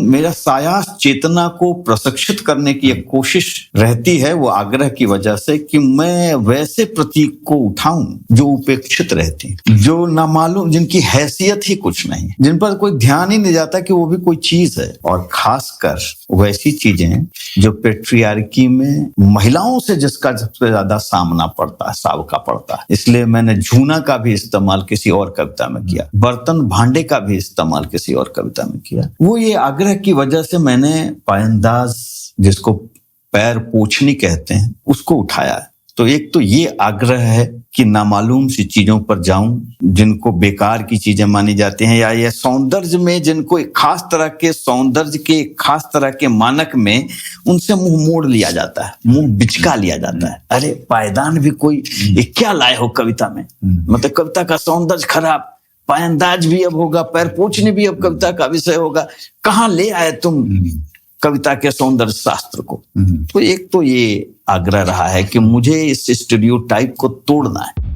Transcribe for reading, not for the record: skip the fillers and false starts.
मेरा साया चेतना को प्रशिक्षित करने की एक कोशिश रहती है, वो आग्रह की वजह से कि मैं वैसे प्रतीक को उठाऊं जो उपेक्षित रहते हैं, जो नामालूम, जिनकी हैसियत ही कुछ नहीं, जिन पर कोई ध्यान ही नहीं जाता कि वो भी कोई चीज है, और खासकर वैसी चीजें जो पेट्रियार्की में महिलाओं से जिसका सबसे ज्यादा सामना पड़ता है, सावका पड़ता है। इसलिए मैंने झूना का भी इस्तेमाल किसी और कविता में किया, बर्तन भांडे का भी इस्तेमाल किसी और कविता में किया। वो ये आग्रह की वजह से मैंने पायंदाज, जिसको पैर पोंछनी कहते हैं, उसको उठाया है। तो एक तो ये आग्रह है कि नामालूम सी चीजों पर जाऊं, जिनको बेकार की चीजें मानी जाती हैं, या ये सौंदर्य में जिनको एक खास तरह के सौंदर्य के खास तरह के मानक में उनसे मुंह मोड़ लिया जाता है, मुंह बिचका लिया जाता है। अरे पायदान भी कोई ये क्या लाए हो कविता में, मतलब कविता का सौंदर्य खराब, पायंदाज भी अब होगा, पैर पोंछनी भी अब कविता का विषय होगा, कहाँ ले आए तुम कविता के सौंदर्य शास्त्र को। तो एक तो ये आग्रह रहा है कि मुझे इस स्टीरियोटाइप को तोड़ना है।